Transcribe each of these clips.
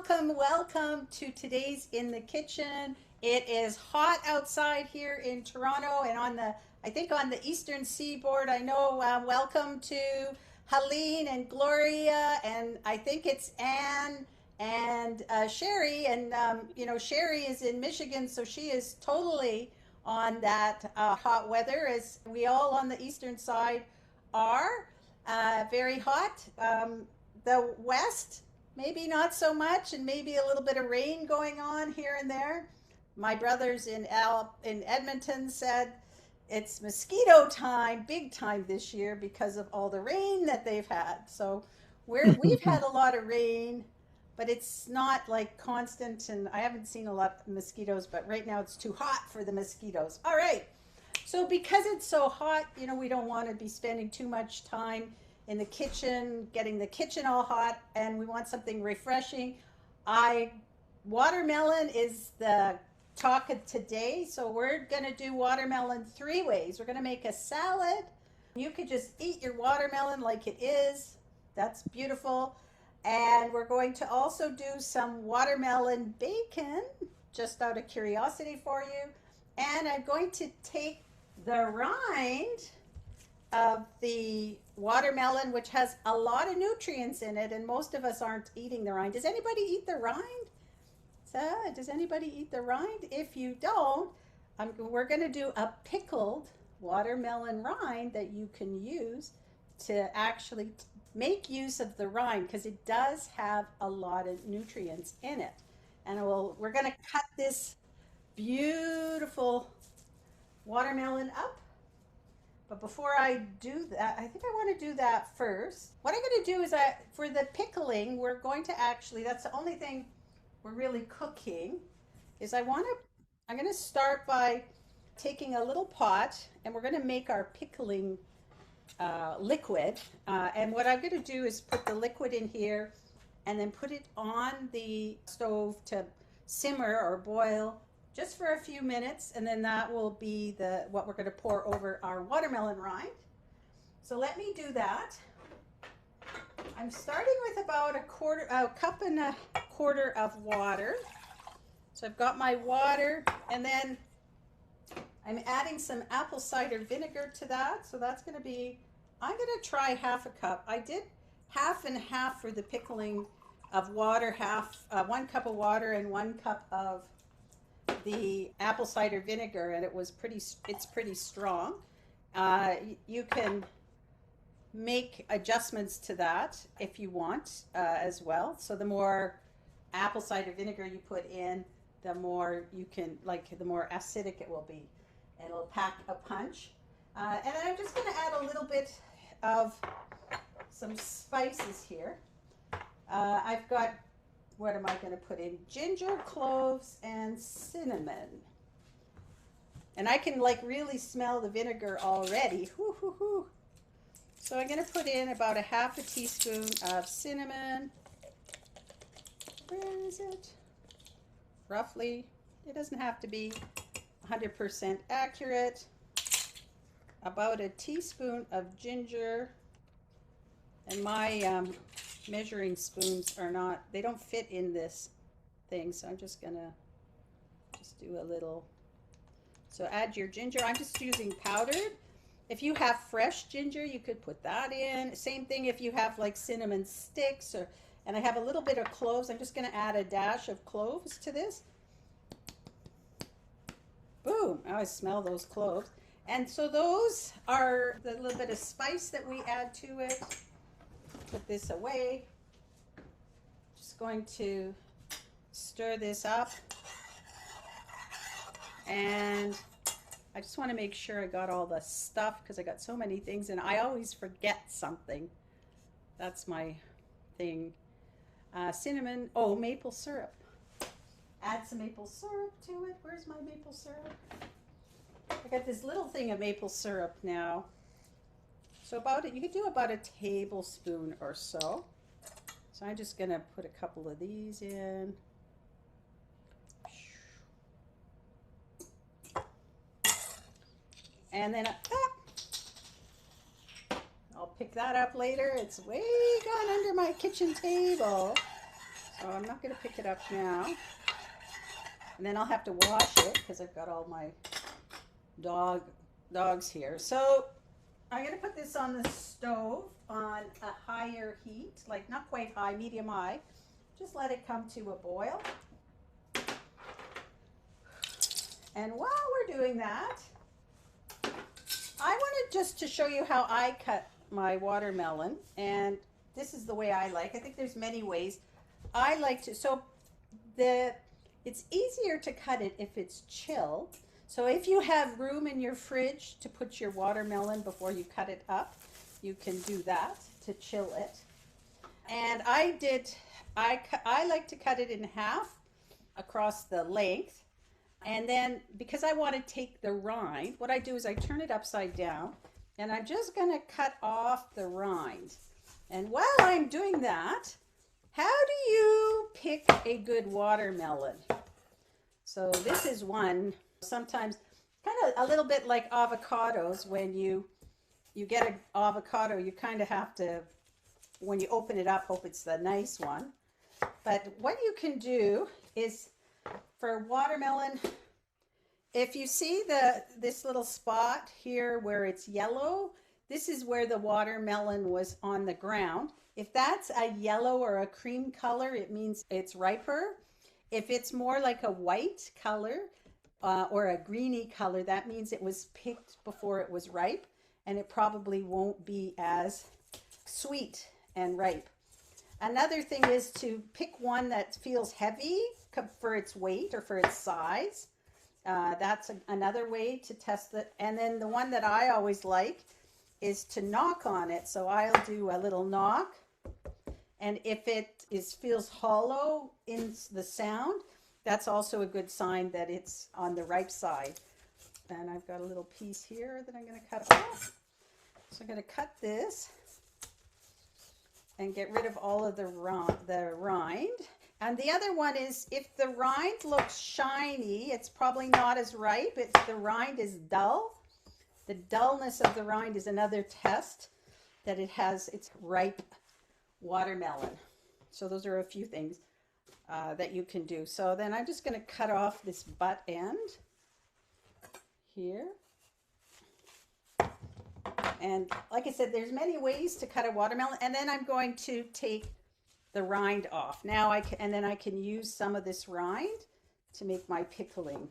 welcome to today's In the Kitchen. It is hot outside here in Toronto and I think on the eastern seaboard. I know, welcome to Helene and Gloria, and I think it's Anne and Sherry. And, Sherry is in Michigan, so she is totally on that hot weather, as we all on the eastern side are. Very hot. The west, maybe not so much, and maybe a little bit of rain going on here and there. My brothers in Edmonton said it's mosquito time, big time this year because of all the rain that they've had. So we've had a lot of rain, but it's not like constant, and I haven't seen a lot of mosquitoes, but right now it's too hot for the mosquitoes. All right. So because it's so hot, we don't want to be spending too much time in the kitchen, getting the kitchen all hot, and we want something refreshing. Watermelon is the talk of today, so we're gonna do watermelon three ways. We're gonna make a salad. You could just eat your watermelon like it is. That's beautiful. And we're going to also do some watermelon bacon, just out of curiosity for you. And I'm going to take the rind of the watermelon, which has a lot of nutrients in it, and most of us aren't eating the rind. Does anybody eat the rind? Does anybody eat the rind? If you don't, we're going to do a pickled watermelon rind that you can use to actually make use of the rind, because it does have a lot of nutrients in it. And we're going to cut this beautiful watermelon up. But before I do that, I think I want to do that first. What I'm going to do is, for the pickling, we're going to actually, that's the only thing we're really cooking, is I'm going to start by taking a little pot, and we're going to make our pickling liquid. And what I'm going to do is put the liquid in here and then put it on the stove to simmer or boil just for a few minutes, and then that will be what we're going to pour over our watermelon rind. So let me do that. I'm starting with about a cup and a quarter of water. So I've got my water, and then I'm adding some apple cider vinegar to that. So that's going to be, I'm going to try half a cup. I did half and half for the pickling of water, 1 cup of water and 1 cup of the apple cider vinegar, and it's pretty strong. You can make adjustments to that if you want, as well. So the more apple cider vinegar you put in, the more the more acidic it will be, and it'll pack a punch. And then I'm just going to add a little bit of some spices here. I've got, what am I going to put in? Ginger, cloves, and cinnamon. And I can really smell the vinegar already. Hoo, hoo, hoo. So I'm going to put in about a half a teaspoon of cinnamon. Where is it? Roughly. It doesn't have to be 100% accurate. About a teaspoon of ginger. And my measuring spoons they don't fit in this thing, so I'm just gonna do a little. So add your ginger. I'm just using powdered. If you have fresh ginger, you could put that in. Same thing if you have cinnamon sticks, and I have a little bit of cloves. I'm just gonna add a dash of cloves to this. Boom, I smell those cloves. And so those are the little bit of spice that we add to it. Put this away. Just going to stir this up, and I just want to make sure I got all the stuff, because I got so many things and I always forget something. That's my thing. Cinnamon, maple syrup. Add some maple syrup to it. Where's my maple syrup? I got this little thing of maple syrup now. So you could do about a tablespoon or so. So I'm just going to put a couple of these in. And then I'll pick that up later. It's way gone under my kitchen table. So I'm not going to pick it up now. And then I'll have to wash it because I've got all my dogs here. So I'm going to put this on the stove on a higher heat, like not quite high, medium high. Just let it come to a boil. And while we're doing that, I wanted just to show you how I cut my watermelon. And this is the way I like. I think there's many ways. I like to, so it's easier to cut it if it's chilled. So if you have room in your fridge to put your watermelon before you cut it up, you can do that to chill it. And I like to cut it in half across the length. And then because I want to take the rind, what I do is I turn it upside down and I'm just going to cut off the rind. And while I'm doing that, how do you pick a good watermelon? So this is one, sometimes kind of a little bit like avocados. When you get an avocado, you kind of have to, when you open it up, hope it's the nice one. But what you can do is, for watermelon, if you see this little spot here where it's yellow, this is where the watermelon was on the ground. If that's a yellow or a cream color, it means it's riper. If it's more like a white color or a greeny color, that means it was picked before it was ripe, and it probably won't be as sweet and ripe. Another thing is to pick one that feels heavy for its weight or for its size. That's another way to test it. And then the one that I always like is to knock on it. So I'll do a little knock. And if it feels hollow in the sound, that's also a good sign that it's on the ripe side. And I've got a little piece here that I'm going to cut off. So I'm going to cut this and get rid of all of the rind. And the other one is, if the rind looks shiny, it's probably not as ripe. The rind is dull. The dullness of the rind is another test that it's ripe watermelon. So those are a few things that you can do. So then I'm just going to cut off this butt end here. And like I said, there's many ways to cut a watermelon. And then I'm going to take the rind off. Now and then I can use some of this rind to make my pickling.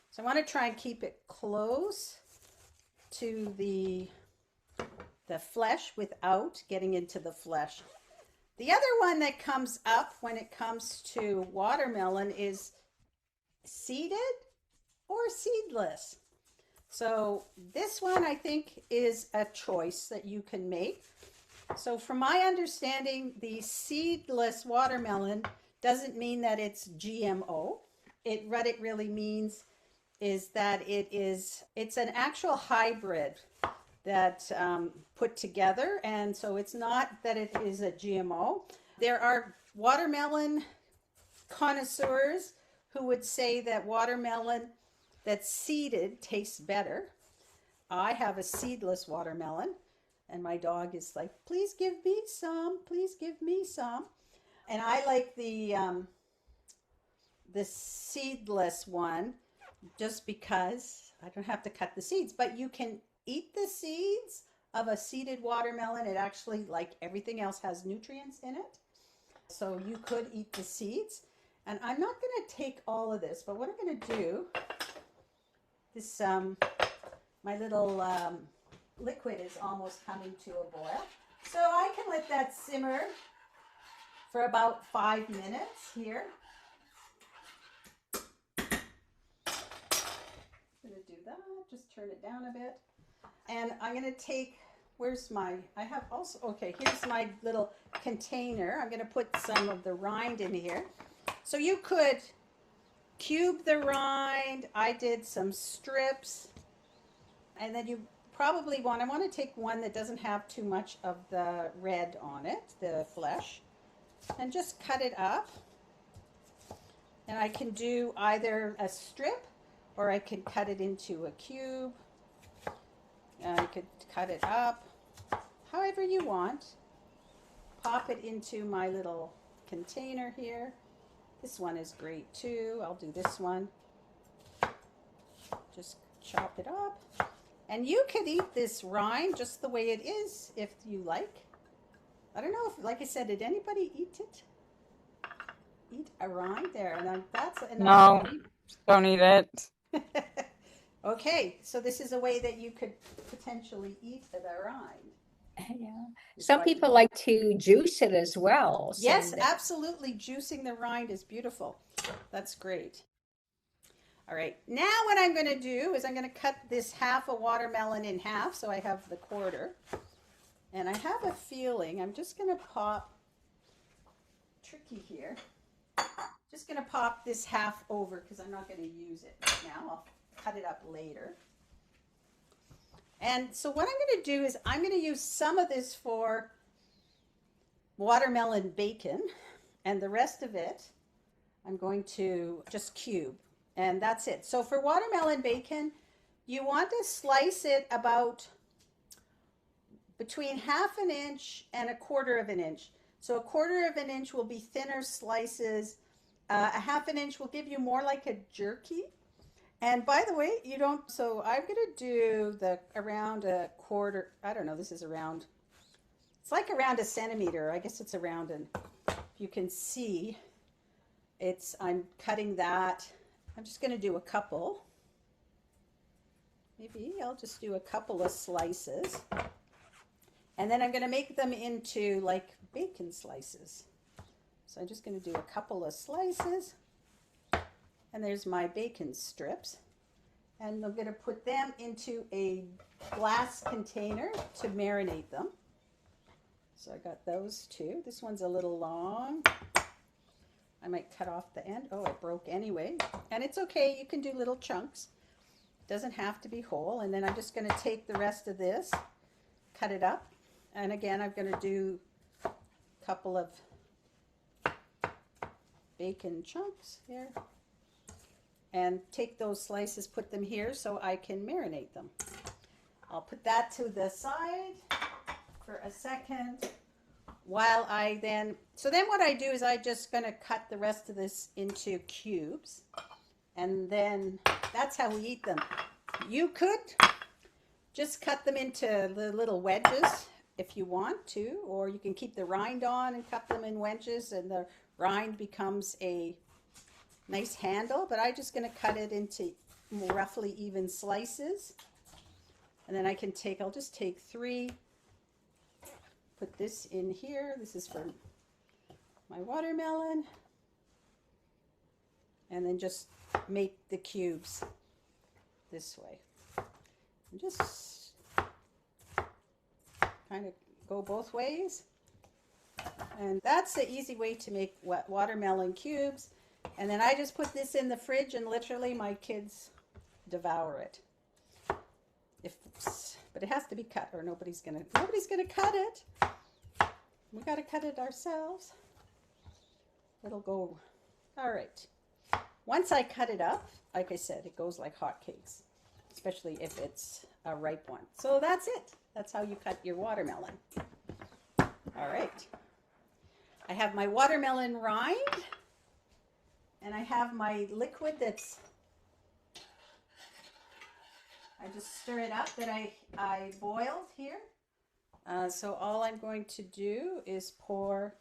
So I want to try and keep it close to the flesh without getting into the flesh. The other one that comes up when it comes to watermelon is seeded or seedless. So this one, I think, is a choice that you can make. So from my understanding, the seedless watermelon doesn't mean that it's GMO. What it really means is that it's an actual hybrid that put together, and so it's not that it is a GMO. There are watermelon connoisseurs who would say that watermelon that's seeded tastes better. I have a seedless watermelon, and my dog is like, please give me some, please give me some. And I like the seedless one just because I don't have to cut the seeds, but you can eat the seeds of a seeded watermelon. It actually, like everything else, has nutrients in it. So you could eat the seeds. And I'm not going to take all of this, but what I'm going to do, my little liquid is almost coming to a boil. So I can let that simmer for about 5 minutes here. I'm going to do that, just turn it down a bit. And I'm going to take, here's my little container. I'm going to put some of the rind in here. So you could cube the rind. I did some strips. And then you probably I want to take one that doesn't have too much of the red on it, the flesh, and just cut it up. And I can do either a strip or I can cut it into a cube. I could cut it up however you want. Pop it into my little container here. This one is great too. I'll do this one. Just chop it up. And you could eat this rind just the way it is if you like. I don't know if, like I said, did anybody eat it? Eat a rind there. And that's enough. No, don't eat it. Okay, so this is a way that you could potentially eat the rind. Yeah. Some people like to juice it as well. Yes, absolutely. Juicing the rind is beautiful. That's great. All right, now what I'm going to do is I'm going to cut this half a watermelon in half, so I have the quarter. And I have a feeling I'm just going to pop, tricky here, just going to pop this half over because I'm not going to use it right now. I'll cut it up later. And so what I'm going to do is I'm going to use some of this for watermelon bacon, and the rest of it I'm going to just cube, and that's it. So for watermelon bacon, you want to slice it about between 1/2 inch and 1/4 inch. So 1/4 inch will be thinner slices. 1/2 inch will give you more like a jerky. And by the way, you don't, so I'm going to do the around a quarter, I don't know, this is around, it's like around 1 centimeter. I guess it's around, and you can see it's, I'm cutting that. I'm just going to do a couple. Maybe I'll just do a couple of slices. And then I'm going to make them into like bacon slices. So I'm just going to do a couple of slices. And there's my bacon strips. And I'm going to put them into a glass container to marinate them. So I got those two. This one's a little long. I might cut off the end. Oh, it broke anyway. And it's okay. You can do little chunks. It doesn't have to be whole. And then I'm just going to take the rest of this, cut it up. And again, I'm going to do a couple of bacon chunks here. And take those slices, put them here so I can marinate them. I'll put that to the side for a second while I then, so then what I do is I just going to cut the rest of this into cubes, and then that's how we eat them. You could just cut them into the little wedges if you want to, or you can keep the rind on and cut them in wedges, and the rind becomes a nice handle, but I'm just going to cut it into roughly even slices. And then I can take, I'll just take 3, put this in here. This is for my watermelon. And then just make the cubes this way. And just kind of go both ways. And that's the easy way to make watermelon cubes. And then I just put this in the fridge, and literally my kids devour it. But it has to be cut, or nobody's gonna cut it. We gotta cut it ourselves. It'll go. All right. Once I cut it up, like I said, it goes like hotcakes, especially if it's a ripe one. So that's it. That's how you cut your watermelon. All right. I have my watermelon rind. And I have my liquid that's, I just stir it up that I boiled here. So all I'm going to do is pour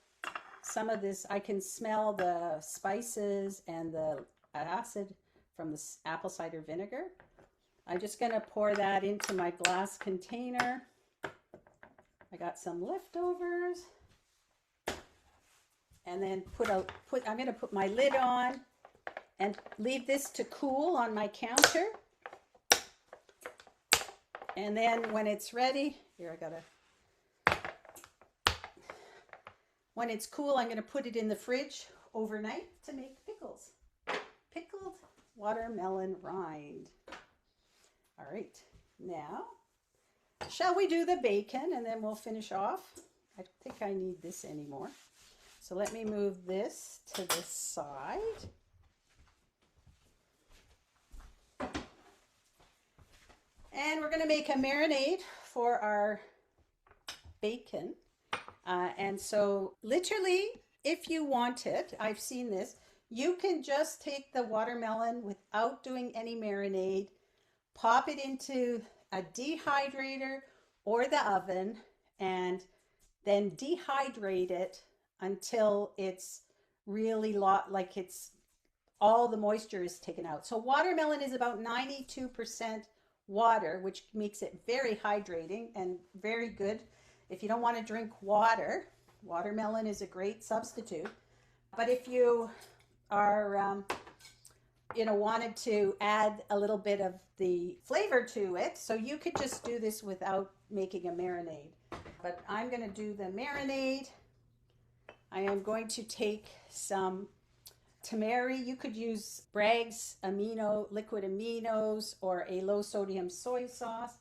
some of this. I can smell the spices and the acid from the apple cider vinegar. I'm just going to pour that into my glass container. I got some leftovers. And then I'm going to put my lid on and leave this to cool on my counter. And then when it's ready, here when it's cool, I'm going to put it in the fridge overnight to make pickles. Pickled watermelon rind. All right, now shall we do the bacon, and then we'll finish off. I don't think I need this anymore. So let me move this to the side. And we're going to make a marinade for our bacon. And so literally if you wanted, I've seen this, you can just take the watermelon without doing any marinade, pop it into a dehydrator or the oven, and then dehydrate it until it's really like it's all the moisture is taken out. So watermelon is about 92% water, which makes it very hydrating and very good. If you don't want to drink water, watermelon is a great substitute. But if you are, wanted to add a little bit of the flavor to it, so you could just do this without making a marinade. But I'm going to do the marinade. I am going to take some tamari. You could use Bragg's liquid aminos, or a low sodium soy sauce.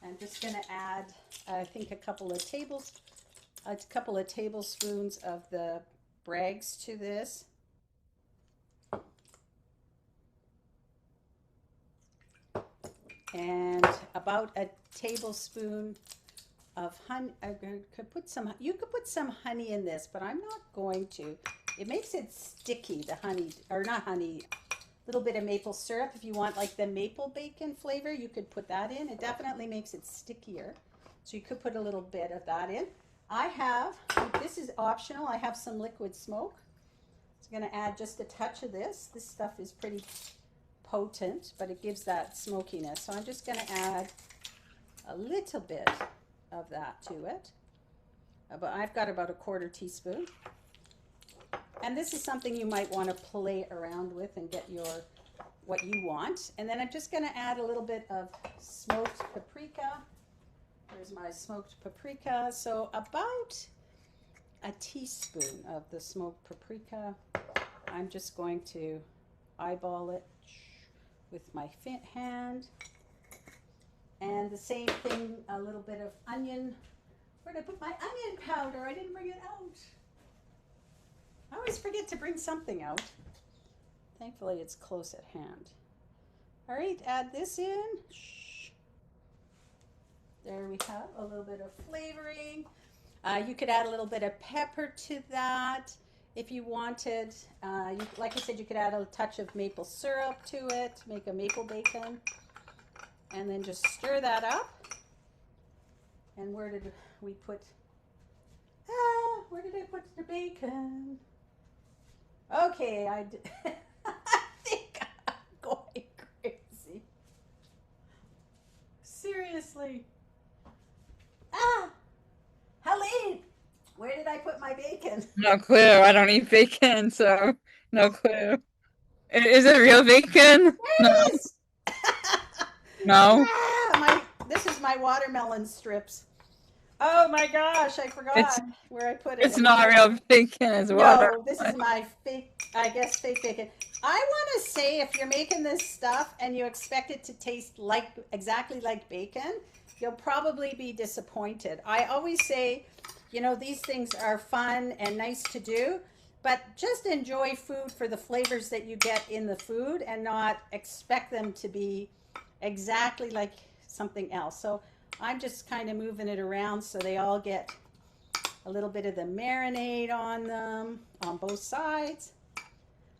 I'm just going to add, I think, a couple of tablespoons of the Bragg's to this. And about a tablespoon of honey. You could put some honey in this, but I'm not going to. It makes it sticky, the honey, or not honey, a little bit of maple syrup. If you want like the maple bacon flavor, you could put that in. It definitely makes it stickier. So you could put a little bit of that in. This is optional, I have some liquid smoke. So I'm going to add just a touch of this. This stuff is pretty potent, but it gives that smokiness. So I'm just going to add a little bit of that to it. But I've got about a quarter teaspoon. And this is something you might want to play around with and get what you want. And then I'm just going to add a little bit of smoked paprika. There's my smoked paprika. So about a teaspoon of the smoked paprika. I'm just going to eyeball it with my hand. And the same thing, a little bit of onion. Where did I put my onion powder? I didn't bring it out. I always forget to bring something out. Thankfully, it's close at hand. All right, add this in. There we have a little bit of flavoring. You could add a little bit of pepper to that if you wanted. Like I said, you could add a touch of maple syrup to it to make a maple bacon. And then just stir that up. And where did we put, where did I put the bacon? Okay, I think I'm going crazy. Seriously. Helene, where did I put my bacon? No clue. I don't eat bacon, so no clue. Is it real bacon? There it is. No. This is my watermelon strips. Oh my gosh, I forgot where I put it. It's not real bacon as well. No, this is my fake bacon. I want to say, if you're making this stuff and you expect it to taste exactly like bacon, you'll probably be disappointed. I always say, these things are fun and nice to do, but just enjoy food for the flavors that you get in the food and not expect them to be exactly like something else. So I'm just kind of moving it around so they all get a little bit of the marinade on them on both sides.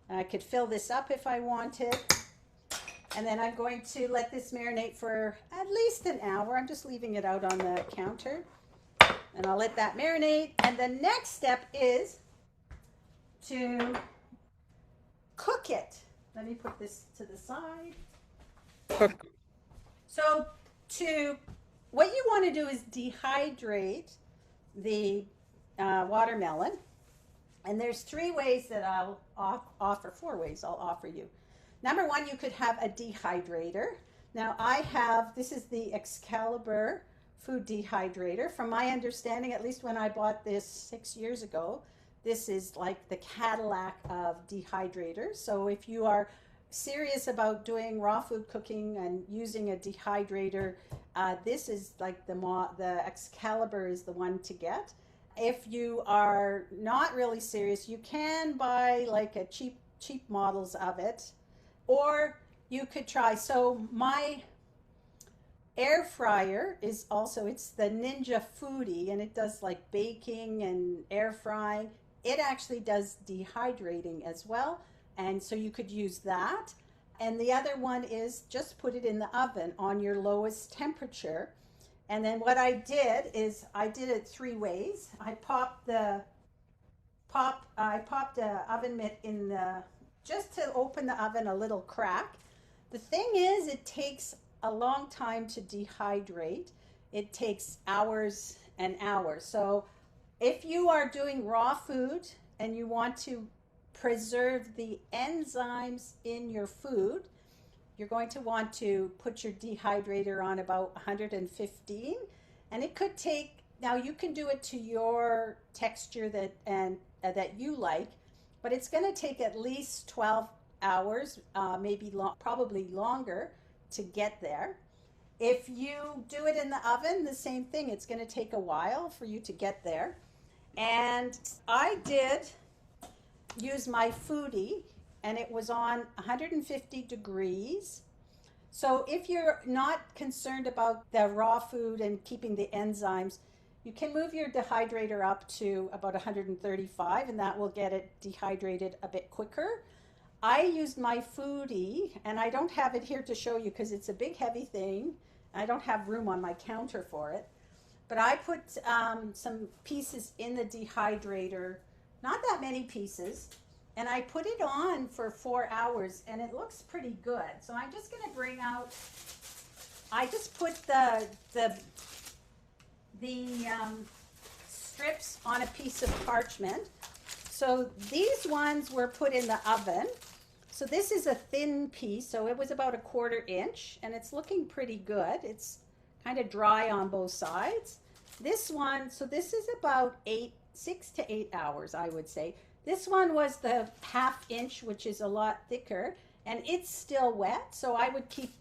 And I could fill this up if I wanted. And then I'm going to let this marinate for at least an hour. I'm just leaving it out on the counter. And I'll let that marinate. And the next step is to cook it. Let me put this to the side. So what you want to do is dehydrate the watermelon. And there's 3 ways that I'll offer, 4 ways I'll offer you. Number 1, you could have a dehydrator. Now this is the Excalibur food dehydrator. From my understanding, at least when I bought this 6 years ago, this is like the Cadillac of dehydrators. So if you are serious about doing raw food cooking and using a dehydrator, this is like the Excalibur is the one to get. If you are not really serious, you can buy like a cheap models of it, or you could try. So my air fryer it's the Ninja Foodie, and it does like baking and air frying. it actually does dehydrating as well. And so you could use that. And the other one is just put it in the oven on your lowest temperature. And then what I did is I did it 3 ways. I popped a oven mitt in the, just to open the oven a little crack. The thing is, it takes a long time to dehydrate. It takes hours and hours. So if you are doing raw food and you want to preserve the enzymes in your food, you're going to want to put your dehydrator on about 115, and it could take, now you can do it to your texture that you like, but it's going to take at least 12 hours, probably longer to get there. If you do it in the oven, the same thing. It's going to take a while for you to get there. And I did use my foodie, and it was on 150 degrees. So if you're not concerned about the raw food and keeping the enzymes, you can move your dehydrator up to about 135, and that will get it dehydrated a bit quicker. I used my foodie, and I don't have it here to show you because it's a big heavy thing. I don't have room on my counter for it. But I put some pieces in the dehydrator, not that many pieces, and I put it on for 4 hours, and it looks pretty good. So I'm just going to bring out, I just put the strips on a piece of parchment. So these ones were put in the oven. So this is a thin piece, so it was about 1/4 inch, and it's looking pretty good. It's kind of dry on both sides. This one, so this is about 6 to 8 hours, I would say. This one was the 1/2 inch, which is a lot thicker, and it's still wet, so I would keep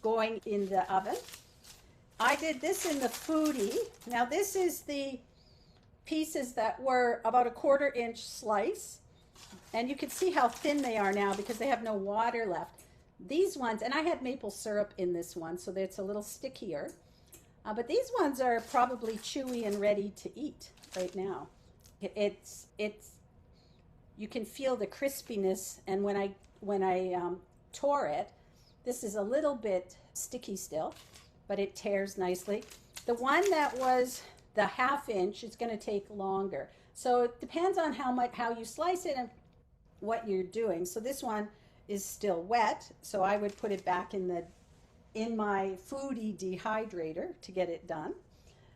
going in the oven. I did this in the foodie. Now this is the pieces that were about 1/4 inch slice, and you can see how thin they are now because they have no water left. These ones, and I had maple syrup in this one, so it's a little stickier. But these ones are probably chewy and ready to eat right now. You can feel the crispiness, and when I tore it, this is a little bit sticky still, but it tears nicely. The one that was the 1/2 inch is going to take longer. So it depends on how you slice it and what you're doing. So this one is still wet, so I would put it back in my foodie dehydrator to get it done.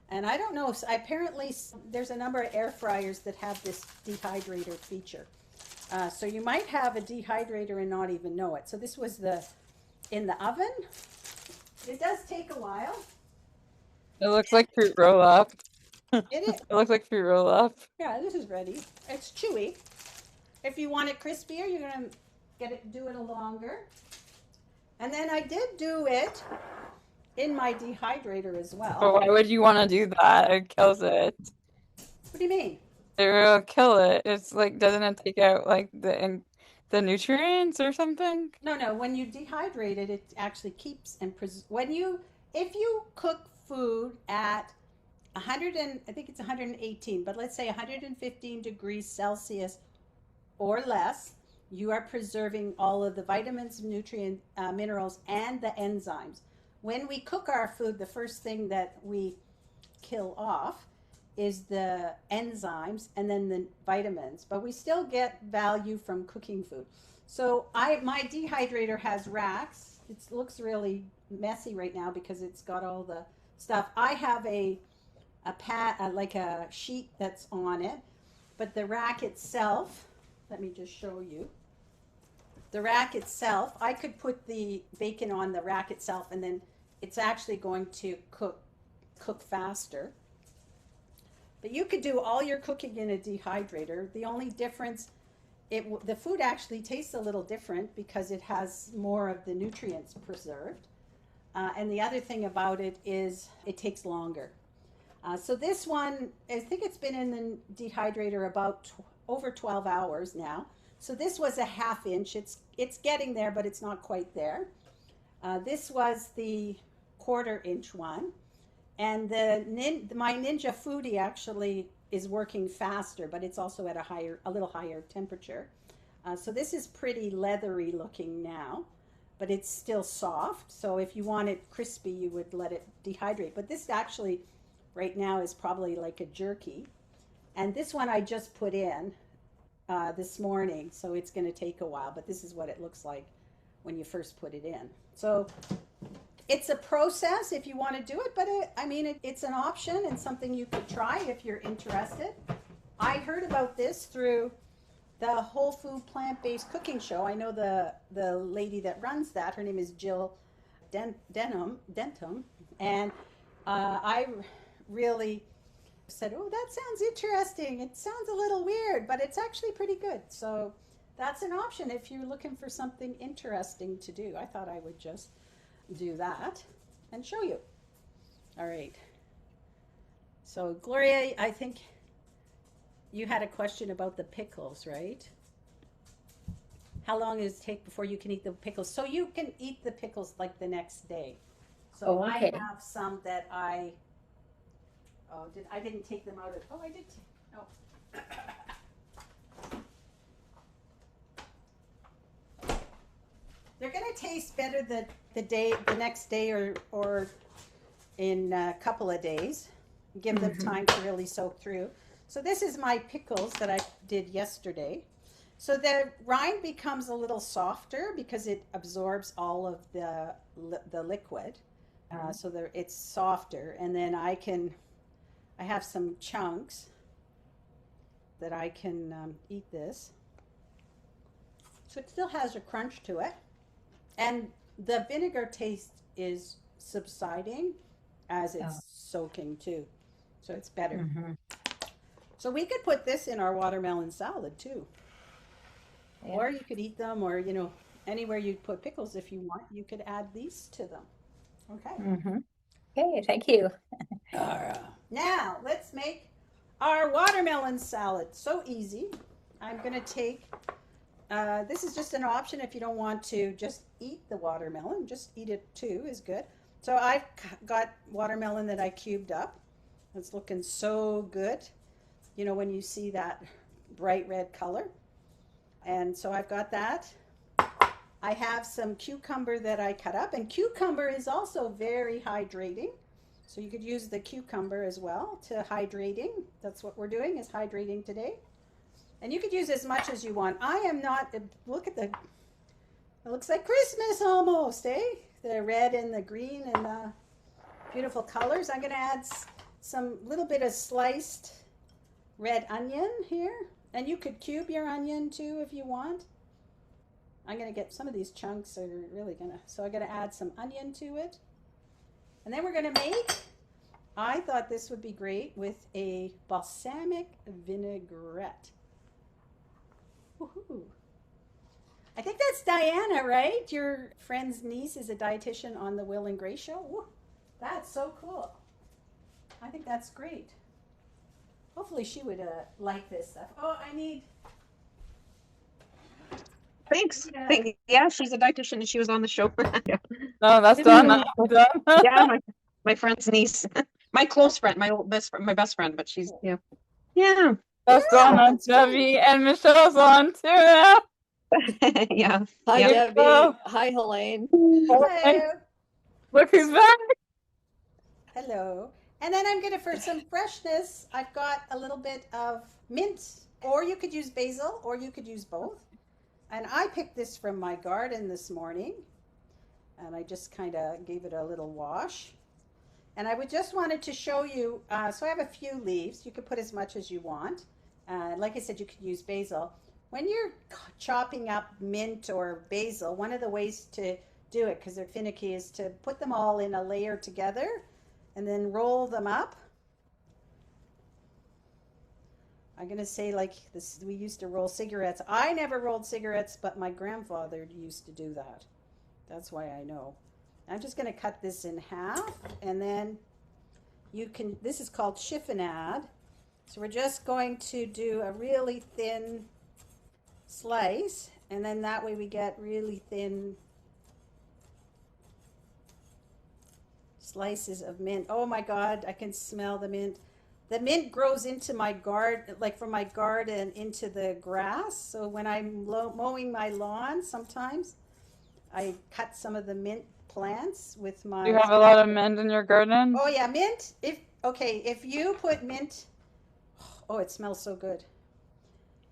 And I don't know, apparently there's a number of air fryers that have this dehydrator feature. So you might have a dehydrator and not even know it. So this was in the oven. It does take a while. It looks like fruit roll up. It is. It looks like fruit roll up. Yeah, this is ready. It's chewy. If you want it crispier, you're gonna do it a longer. And then I did do it in my dehydrator as well. But why would you want to do that? It kills it. What do you mean? It will kill it. It's like, doesn't it take out like the nutrients or something? No. When you dehydrate it, it actually keeps and if you cook food at 100 and I think it's 118, but let's say 115 degrees Celsius or less, you are preserving all of the vitamins, nutrients, minerals, and the enzymes. When we cook our food, the first thing that we kill off is the enzymes and then the vitamins, but we still get value from cooking food. So my dehydrator has racks. It looks really messy right now because it's got all the stuff. I have like a sheet that's on it, but the rack itself, let me just show you. The rack itself, I could put the bacon on the rack itself, and then it's actually going to cook faster. But you could do all your cooking in a dehydrator. The only difference, the food actually tastes a little different because it has more of the nutrients preserved. And the other thing about it is it takes longer. So this one, I think it's been in the dehydrator about over 12 hours now. So this was a 1/2 inch. It's getting there, but it's not quite there. This was the 1/4 inch one. And my Ninja Foodie actually is working faster, but it's also at a little higher temperature. So this is pretty leathery looking now, but it's still soft. So if you want it crispy, you would let it dehydrate. But this actually right now is probably like a jerky. And this one I just put in this morning, so it's going to take a while, but this is what it looks like when you first put it in. So it's a process if you want to do it, but it's an option and something you could try if you're interested. I heard about this through the Whole Food Plant-Based Cooking Show. I know the lady that runs that. Her name is Jill Denham, and I really said, oh, that sounds interesting. It sounds a little weird, but it's actually pretty good. So that's an option if you're looking for something interesting to do. I thought I would just do that and show you. All right. So Gloria, I think you had a question about the pickles, right? How long does it take before you can eat the pickles? So you can eat the pickles like the next day. So okay. I have some that I didn't take them out of, oh, I did, oh. They're gonna taste better the next day or in a couple of days. Give them time to really soak through. So this is my pickles that I did yesterday. So the rind becomes a little softer because it absorbs all of the liquid. So it's softer, and then I have some chunks that I can eat this. So it still has a crunch to it. And the vinegar taste is subsiding as it's soaking too. So it's better. So we could put this in our watermelon salad too. Yeah. Or you could eat them, or, anywhere you put pickles if you want, you could add these to them. Okay. Okay, thank you. Now let's make our watermelon salad. So easy. I'm going to take, this is just an option if you don't want to just eat the watermelon. Just eat it too is good. So I've got watermelon that I cubed up. It's looking so good. When you see that bright red color. And so I've got that. I have some cucumber that I cut up, and cucumber is also very hydrating. So you could use the cucumber as well to hydrating. That's what we're doing, is hydrating today. And you could use as much as you want. I am not, look at it looks like Christmas almost, eh? The red and the green and the beautiful colors. I'm going to add some little bit of sliced red onion here. And you could cube your onion too if you want. I'm going to get some of these chunks are really going to, so I'm going to add some onion to it. And then we're going to make, I thought this would be great with a balsamic vinaigrette. Woohoo. I think that's Diana, right? Your friend's niece is a dietitian on the Will and Grace show. Woo, that's so cool. I think that's great. Hopefully she would like this stuff. Oh, I need... Thanks. Yeah, she's a dietitian and she was on the show. Yeah. No, that's done. Done. Yeah, my friend's niece, my close friend, my best friend, but she's yeah. That's done. Debbie and Michelle's on too now. Yeah. Hi, Yeah. Debbie. Oh. Hi, Helene. Hello. Look who's back. Hello. And then I'm going to, for some freshness, I've got a little bit of mint, or you could use basil, or you could use both. And I picked this from my garden this morning, and I just kind of gave it a little wash. And I just wanted to show you, so I have a few leaves. You could put as much as you want. Like I said, you could use basil. When you're chopping up mint or basil, one of the ways to do it, because they're finicky, is to put them all in a layer together and then roll them up. I'm going to say, like this, we used to roll cigarettes. I never rolled cigarettes, but my grandfather used to do that. That's why I know. I'm just going to cut this in half, and then you can, this is called chiffonade. So we're just going to do a really thin slice, and then that way we get really thin slices of mint. Oh my God, I can smell the mint. the mint grows into my garden, like from my garden into the grass. So when I'm mowing my lawn, sometimes I cut some of the mint plants with You my. have a lot of mint in your garden? Oh yeah, mint. If you put mint, oh, it smells so good.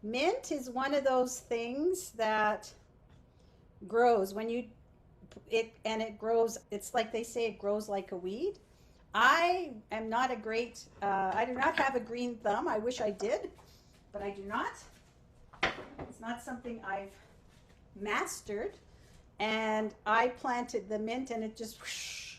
Mint is one of those things that grows when you it grows. It's like they say it grows like a weed. I am not a great. I do not have a green thumb. I wish I did, but I do not. It's not something I've mastered. And I planted the mint, and it just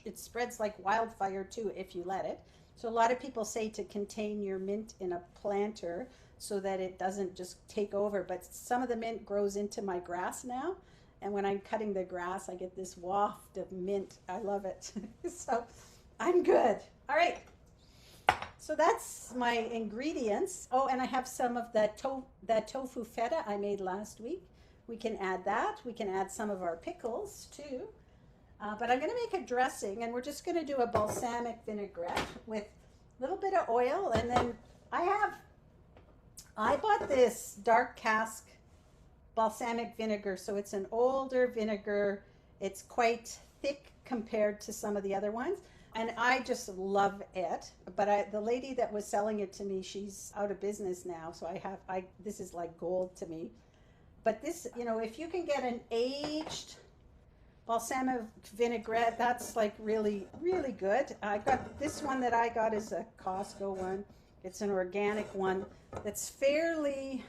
it spreads like wildfire too if you let it. So a lot of people say to contain your mint in a planter so that it doesn't just take over. But some of the mint grows into my grass now, and when I'm cutting the grass, I get this waft of mint. I love it. So I'm good. All right. So that's my ingredients. Oh, and I have some of that tofu feta I made last week. We can add that. We can add some of our pickles too. But I'm going to make a dressing, and we're just going to do a balsamic vinaigrette with a little bit of oil. And then I bought this dark cask balsamic vinegar. So it's an older vinegar. It's quite thick compared to some of the other ones. And I just love it. But the lady that was selling it to me, she's out of business now. So this is like gold to me. But this, if you can get an aged balsamic vinaigrette, that's like really, really good. I got this one that I got is a Costco one. It's an organic one that's fairly,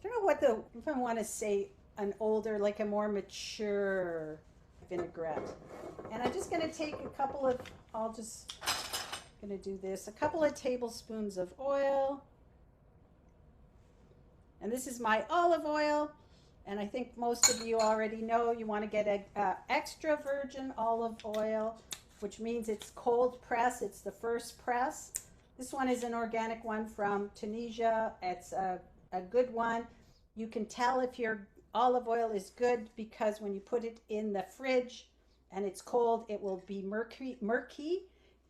I don't know if I want to say an older, like a more mature vinaigrette. And I'm just going to take a couple of tablespoons of oil. And this is my olive oil. And I think most of you already know you want to get a extra virgin olive oil, which means it's cold press. It's the first press. This one is an organic one from Tunisia. It's a good one. You can tell if your olive oil is good because when you put it in the fridge and it's cold, it will be murky.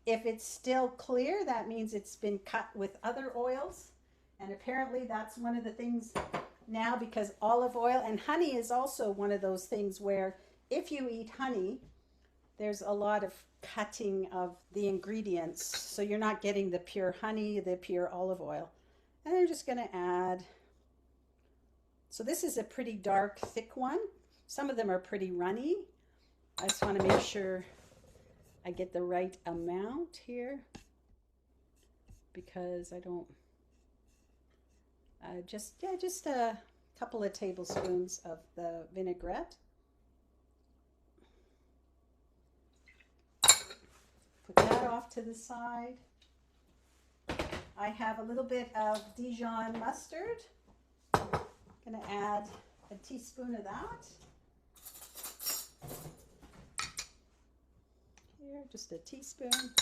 If it's still clear, that means it's been cut with other oils. And apparently that's one of the things now, because olive oil and honey is also one of those things where if you eat honey, there's a lot of cutting of the ingredients. So you're not getting the pure honey, the pure olive oil. And I'm just going to add. So this is a pretty dark, thick one. Some of them are pretty runny. I just want to make sure I get the right amount here because I don't. Just a couple of tablespoons of the vinaigrette. Put that off to the side. I have a little bit of Dijon mustard. I'm going to add a teaspoon of that. Here, just a teaspoon.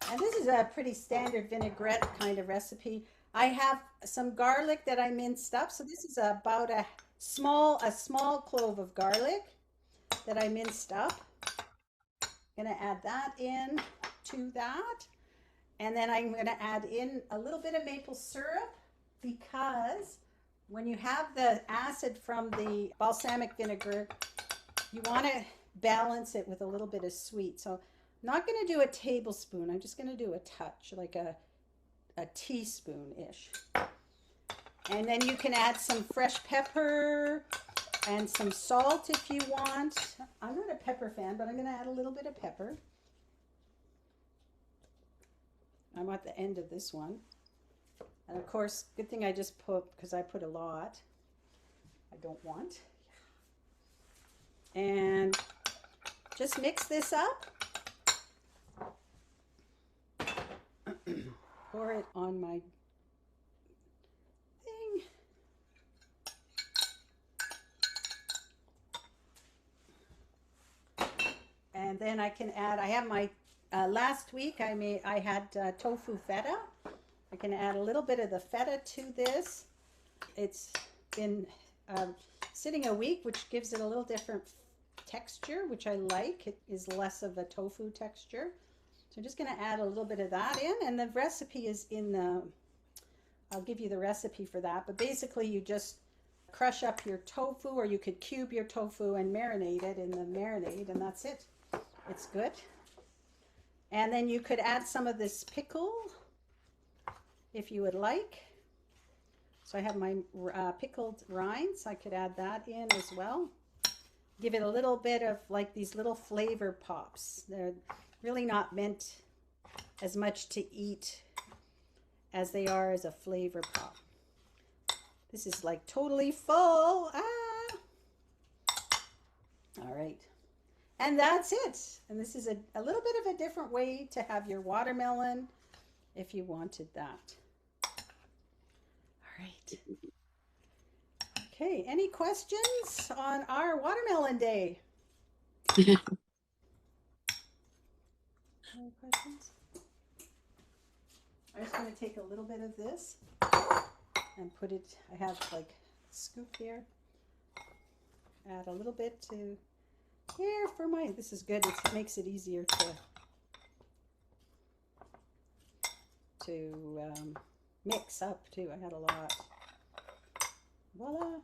And this is a pretty standard vinaigrette kind of recipe. I have some garlic that I minced up. So this is about a small clove of garlic that I minced up. I'm going to add that in to that. And then I'm going to add in a little bit of maple syrup because when you have the acid from the balsamic vinegar, you want to balance it with a little bit of sweet. So I'm not going to do a tablespoon. I'm just going to do a touch, like a teaspoon-ish. And then you can add some fresh pepper and some salt if you want. I'm not a pepper fan, but I'm going to add a little bit of pepper. I'm at the end of this one. And of course, good thing I just put, because I put a lot. I don't want. And just mix this up. Pour it on my thing. And then I can add, I have my, last week I had tofu feta. I can add a little bit of the feta to this. It's been sitting a week, which gives it a little different texture, which I like. It is less of a tofu texture. So I'm just going to add a little bit of that in, and the recipe is in the, I'll give you the recipe for that, but basically you just crush up your tofu, or you could cube your tofu and marinate it in the marinade, and that's it. It's good. And then you could add some of this pickle if you would like. So I have my pickled rinds. I could add that in as well. Give it a little bit of like these little flavor pops. They're really not meant as much to eat as they are as a flavor pop. This is like totally full. Ah! All right. And that's it. And this is a little bit of a different way to have your watermelon if you wanted that. All right. Okay, any questions on our watermelon day? Any questions? I'm just going to take a little bit of this and put it, I have like a scoop here. Add a little bit to here for my, this is good, it makes it easier to mix up too. I had a lot. Voila.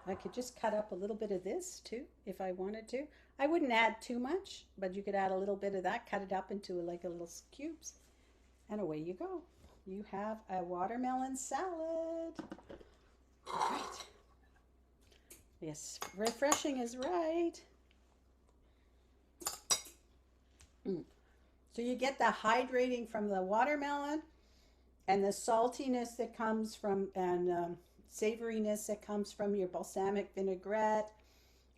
I could just cut up a little bit of this too if I wanted to. I wouldn't add too much, but you could add a little bit of that, cut it up into like a little cubes, and away you go. You have a watermelon salad. All right. Yes, refreshing is right. So you get the hydrating from the watermelon and the saltiness that comes from, and savoriness that comes from your balsamic vinaigrette,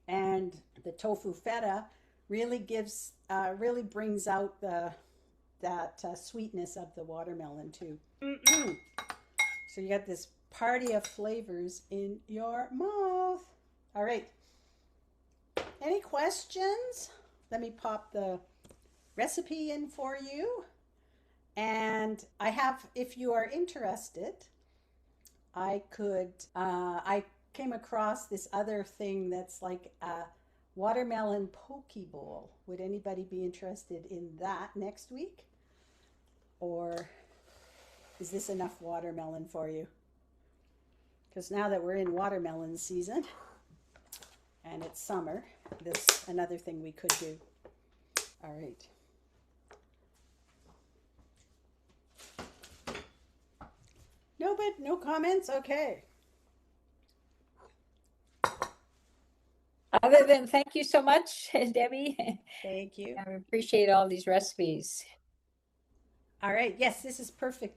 and the tofu feta really gives, really brings out that sweetness of the watermelon too. So you got this party of flavors in your mouth. All right. Any questions? Let me pop the recipe in for you. And I have, if you are interested, I came across this other thing that's like a watermelon poke bowl. Would anybody be interested in that next week? Or is this enough watermelon for you? Because now that we're in watermelon season and it's summer, this is another thing we could do. All right. No comments? Okay. Other than thank you so much, Debbie. Thank you. I appreciate all these recipes. All right. Yes, this is perfect.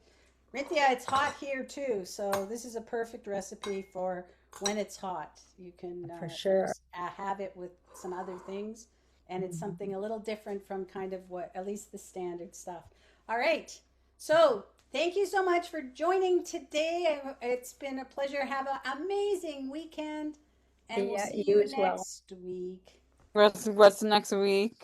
Rinthia, it's hot here too, so this is a perfect recipe for when it's hot. You can For sure. have it with some other things, and it's something a little different from kind of what, at least the standard stuff. All right. So thank you so much for joining today. It's been a pleasure. Have an amazing weekend, and we'll Yeah, see you you as well. next week. What's next week?